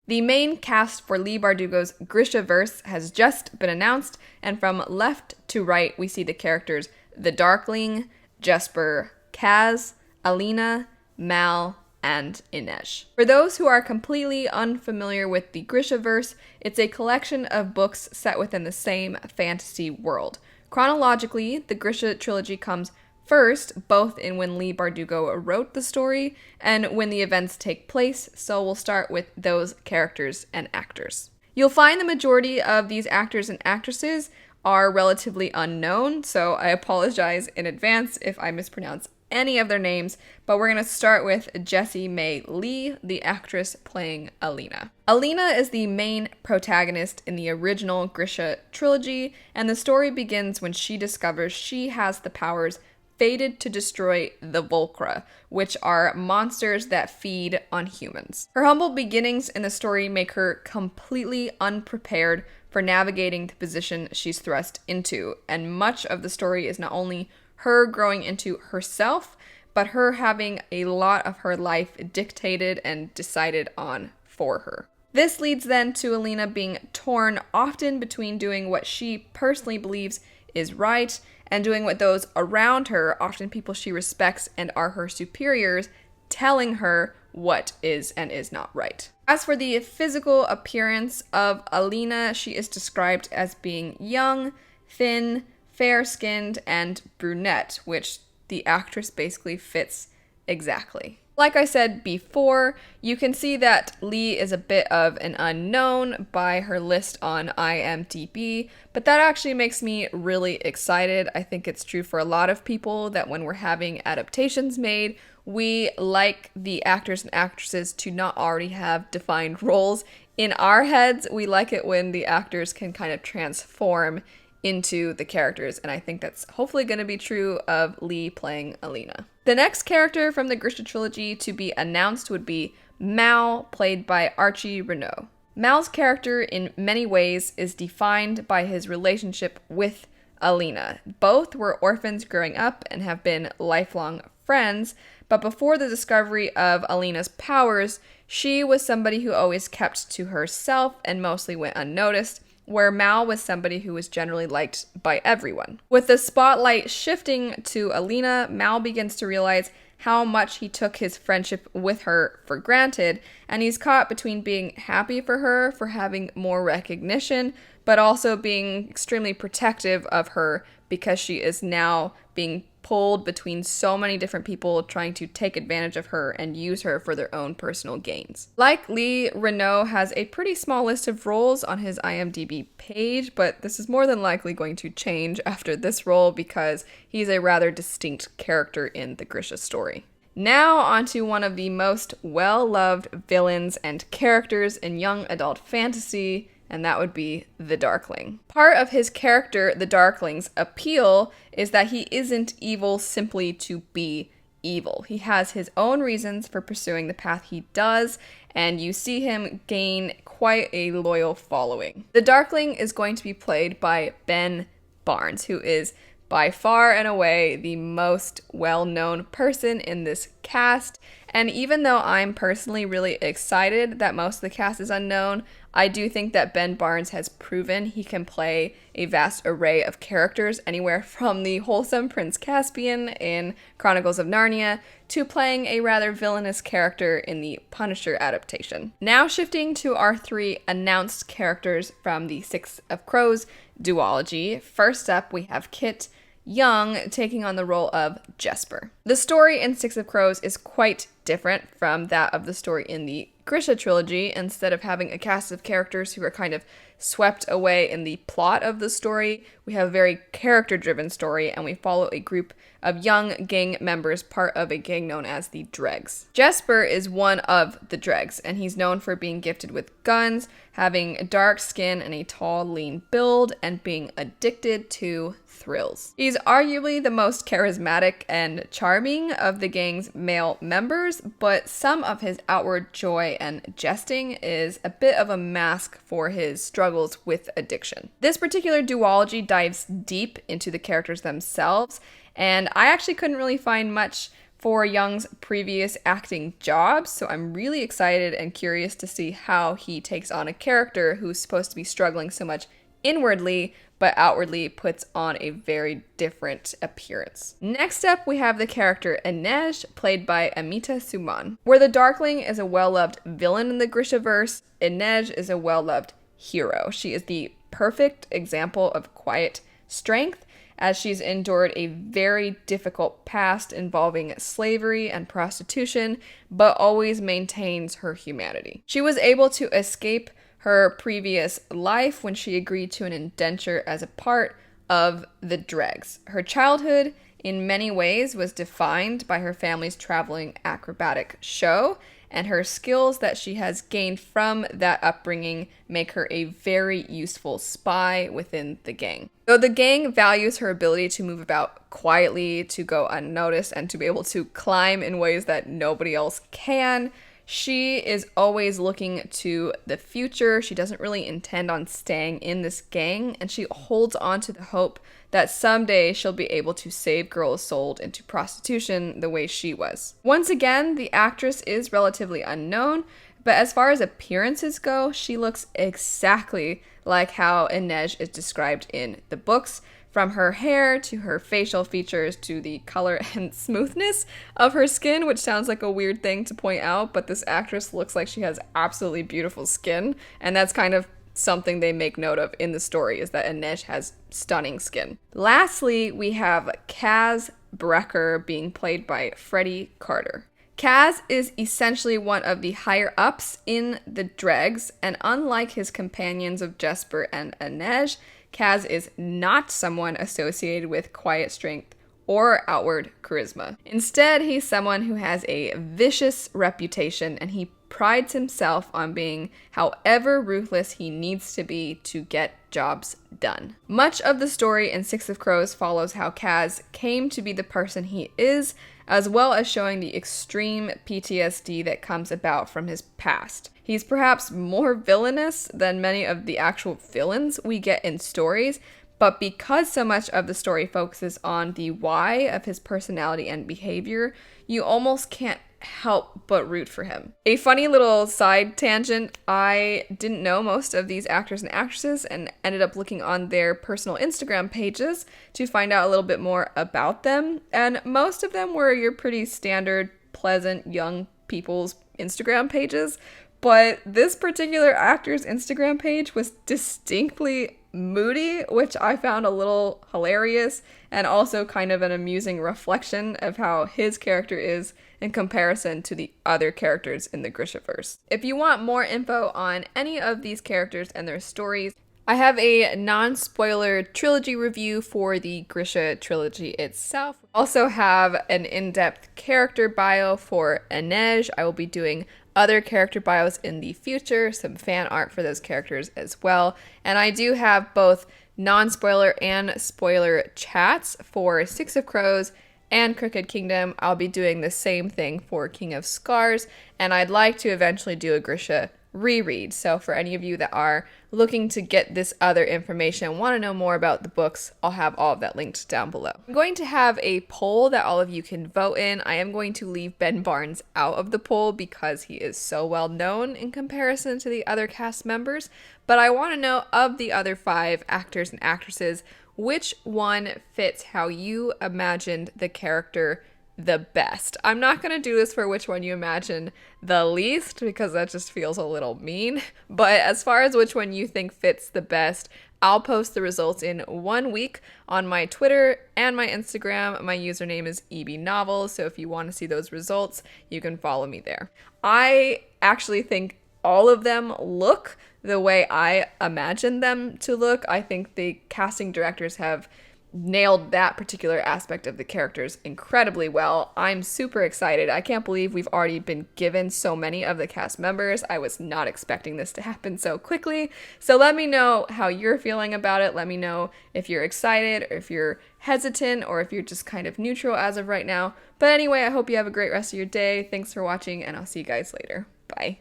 The main cast for Leigh Bardugo's Grishaverse has just been announced, and from left to right we see the characters the Darkling, Jesper, Kaz, Alina, Mal, and Inej. For those who are completely unfamiliar with the Grishaverse, it's a collection of books set within the same fantasy world. Chronologically, the Grisha trilogy comes first, both in when Leigh Bardugo wrote the story and when the events take place, so we'll start with those characters and actors. You'll find the majority of these actors and actresses are relatively unknown, so I apologize in advance if I mispronounce any of their names, but we're going to start with Jessie May Leigh, the actress playing Alina. Alina is the main protagonist in the original Grisha trilogy, and the story begins when she discovers she has the powers fated to destroy the Volcra, which are monsters that feed on humans. Her humble beginnings in the story make her completely unprepared for navigating the position she's thrust into, and much of the story is not only her growing into herself, but her having a lot of her life dictated and decided on for her. This leads then to Alina being torn often between doing what she personally believes is right and doing what those around her, often people she respects and are her superiors, telling her what is and is not right. As for the physical appearance of Alina, she is described as being young, thin, fair-skinned, and brunette, which the actress basically fits exactly. Like I said before, you can see that Leigh is a bit of an unknown by her list on IMDb, but that actually makes me really excited. I think it's true for a lot of people that when we're having adaptations made, we like the actors and actresses to not already have defined roles. In our heads, we like it when the actors can kind of transform into the characters, and I think that's hopefully going to be true of Leigh playing Alina. The next character from the Grisha trilogy to be announced would be Mal, played by Archie Renault. Mal's character in many ways is defined by his relationship with Alina. Both were orphans growing up and have been lifelong friends, but before the discovery of Alina's powers, she was somebody who always kept to herself and mostly went unnoticed, where Mal was somebody who was generally liked by everyone. With the spotlight shifting to Alina, Mal begins to realize how much he took his friendship with her for granted, and he's caught between being happy for her for having more recognition, but also being extremely protective of her because she is now being pulled between so many different people trying to take advantage of her and use her for their own personal gains. Like Leigh, Renault has a pretty small list of roles on his IMDb page, but this is more than likely going to change after this role because he's a rather distinct character in the Grisha story. Now onto one of the most well-loved villains and characters in young adult fantasy, and that would be the Darkling. Part of his character, the Darkling's appeal, is that he isn't evil simply to be evil. He has his own reasons for pursuing the path he does, and you see him gain quite a loyal following. The Darkling is going to be played by Ben Barnes, who is by far and away the most well-known person in this cast, and even though I'm personally really excited that most of the cast is unknown, I do think that Ben Barnes has proven he can play a vast array of characters, anywhere from the wholesome Prince Caspian in Chronicles of Narnia to playing a rather villainous character in the Punisher adaptation. Now shifting to our three announced characters from the Six of Crows duology. First up, we have Kit Young taking on the role of Jesper. The story in Six of Crows is quite different from that of the story in the Grisha trilogy. Instead of having a cast of characters who are kind of swept away in the plot of the story, we have a very character-driven story, and we follow a group of young gang members, part of a gang known as the Dregs. Jesper is one of the Dregs, and he's known for being gifted with guns, having dark skin and a tall, lean build, and being addicted to thrills. He's arguably the most charismatic and charming of the gang's male members, but some of his outward joy and jesting is a bit of a mask for his struggles with addiction. This particular duology dives deep into the characters themselves, and I actually couldn't really find much for Young's previous acting jobs, so I'm really excited and curious to see how he takes on a character who's supposed to be struggling so much inwardly, but outwardly puts on a very different appearance. Next up, we have the character Inej, played by Amita Suman. Where the Darkling is a well-loved villain in the Grishaverse, Inej is a well-loved hero. She is the perfect example of quiet strength, as she's endured a very difficult past involving slavery and prostitution, but always maintains her humanity. She was able to escape her previous life when she agreed to an indenture as a part of the Dregs. Her childhood, in many ways, was defined by her family's traveling acrobatic show, and her skills that she has gained from that upbringing make her a very useful spy within the gang. Though the gang values her ability to move about quietly, to go unnoticed, and to be able to climb in ways that nobody else can, she is always looking to the future. She doesn't really intend on staying in this gang, and she holds on to the hope that someday she'll be able to save girls sold into prostitution the way she was. Once again, the actress is relatively unknown, but as far as appearances go, she looks exactly like how Inej is described in the books. From her hair to her facial features to the color and smoothness of her skin, which sounds like a weird thing to point out, but this actress looks like she has absolutely beautiful skin, and that's kind of something they make note of in the story, is that Inej has stunning skin. Lastly, we have Kaz Brecker being played by Freddie Carter. Kaz is essentially one of the higher-ups in the Dregs, and unlike his companions of Jesper and Inej, Kaz is not someone associated with quiet strength or outward charisma. Instead, he's someone who has a vicious reputation, and he prides himself on being however ruthless he needs to be to get jobs done. Much of the story in Six of Crows follows how Kaz came to be the person he is, as well as showing the extreme PTSD that comes about from his past. He's perhaps more villainous than many of the actual villains we get in stories, but because so much of the story focuses on the why of his personality and behavior, you almost can't help but root for him. A funny little side tangent, I didn't know most of these actors and actresses and ended up looking on their personal Instagram pages to find out a little bit more about them, and most of them were your pretty standard, pleasant, young people's Instagram pages, but this particular actor's Instagram page was distinctly moody, which I found a little hilarious and also kind of an amusing reflection of how his character is in comparison to the other characters in the Grishaverse. If you want more info on any of these characters and their stories, I have a non-spoiler trilogy review for the Grisha trilogy itself. I also have an in-depth character bio for Inej. I will be doing other character bios in the future, some fan art for those characters as well. And I do have both non-spoiler and spoiler chats for Six of Crows and Crooked Kingdom. I'll be doing the same thing for King of Scars, and I'd like to eventually do a Grisha reread. So for any of you that are looking to get this other information, want to know more about the books, I'll have all of that linked down below. I'm going to have a poll that all of you can vote in. I am going to leave Ben Barnes out of the poll because he is so well known in comparison to the other cast members, but I want to know, of the other 5 actors and actresses, which one fits how you imagined the character the best. I'm not going to do this for which one you imagine the least, because that just feels a little mean, but as far as which one you think fits the best, I'll post the results in 1 week on my Twitter and my Instagram. My username is ebnovels, so if you want to see those results, you can follow me there. I actually think all of them look the way I imagined them to look. I think the casting directors have nailed that particular aspect of the characters incredibly well. I'm super excited. I can't believe we've already been given so many of the cast members. I was not expecting this to happen so quickly. So let me know how you're feeling about it. Let me know if you're excited or if you're hesitant or if you're just kind of neutral as of right now. But anyway, I hope you have a great rest of your day. Thanks for watching, and I'll see you guys later. Bye.